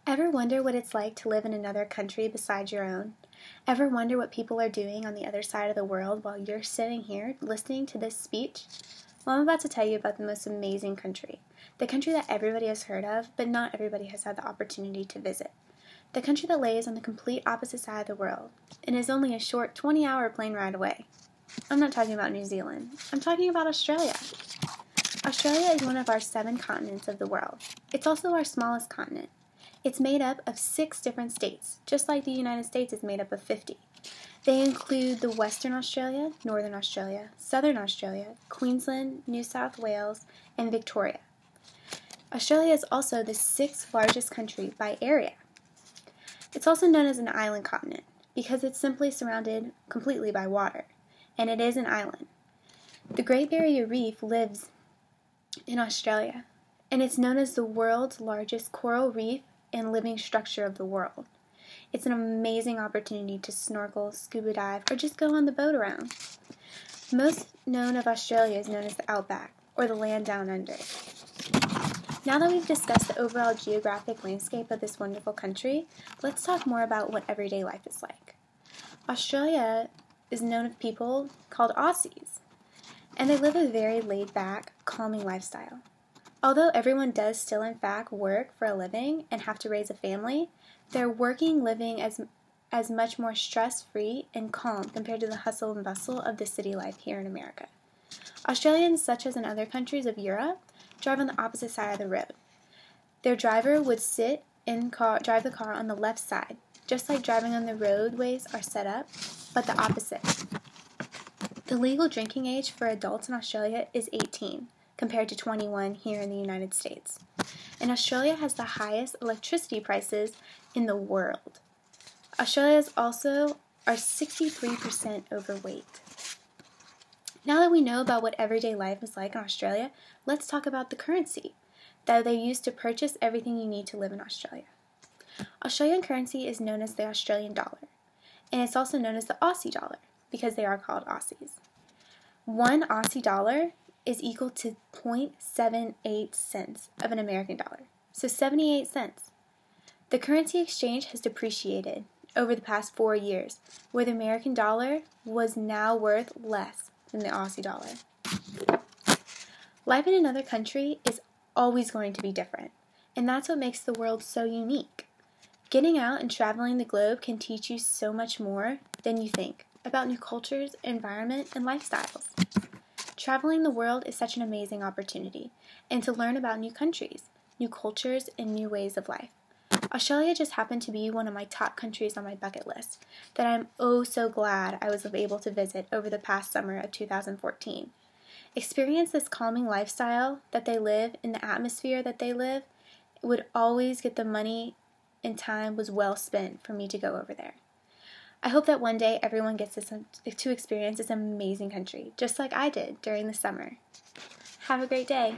Ever wonder what it's like to live in another country besides your own? Ever wonder what people are doing on the other side of the world while you're sitting here listening to this speech? Well, I'm about to tell you about the most amazing country. The country that everybody has heard of, but not everybody has had the opportunity to visit. The country that lays on the complete opposite side of the world, and is only a short 20-hour plane ride away. I'm not talking about New Zealand. I'm talking about Australia. Australia is one of our 7 continents of the world. It's also our smallest continent. It's made up of 6 different states, just like the United States is made up of 50. They include the Western Australia, Northern Australia, Southern Australia, Queensland, New South Wales, and Victoria. Australia is also the 6th largest country by area. It's also known as an island continent because it's simply surrounded completely by water, and it is an island. The Great Barrier Reef lives in Australia, and it's known as the world's largest coral reef and living structure of the world. It's an amazing opportunity to snorkel, scuba dive, or just go on the boat around. Most known of Australia is known as the Outback, or the land down under. Now that we've discussed the overall geographic landscape of this wonderful country, let's talk more about what everyday life is like. Australia is known of people called Aussies, and they live a very laid-back, calming lifestyle. Although everyone does still in fact work for a living and have to raise a family, they're working living as much more stress-free and calm compared to the hustle and bustle of the city life here in America. Australians, such as in other countries of Europe, drive on the opposite side of the road. Their driver would drive the car on the left side, just like driving on the roadways are set up, but the opposite. The legal drinking age for adults in Australia is 18, compared to 21 here in the United States. And Australia has the highest electricity prices in the world. Australians also are 63% overweight. Now that we know about what everyday life is like in Australia, let's talk about the currency that they use to purchase everything you need to live in Australia. Australian currency is known as the Australian dollar, and it's also known as the Aussie dollar because they are called Aussies. 1 Aussie dollar is equal to 0.78 cents of an American dollar, so 78 cents. The currency exchange has depreciated over the past 4 years, where the American dollar was now worth less than the Aussie dollar. Life in another country is always going to be different, and that's what makes the world so unique. Getting out and traveling the globe can teach you so much more than you think about new cultures, environment, and lifestyles. Traveling the world is such an amazing opportunity, and to learn about new countries, new cultures, and new ways of life. Australia just happened to be one of my top countries on my bucket list that I'm oh so glad I was able to visit over the past summer of 2014. Experience this calming lifestyle that they live in the atmosphere that they live would always get the money and time was well spent for me to go over there. I hope that one day everyone gets to experience this amazing country, just like I did during the summer. Have a great day.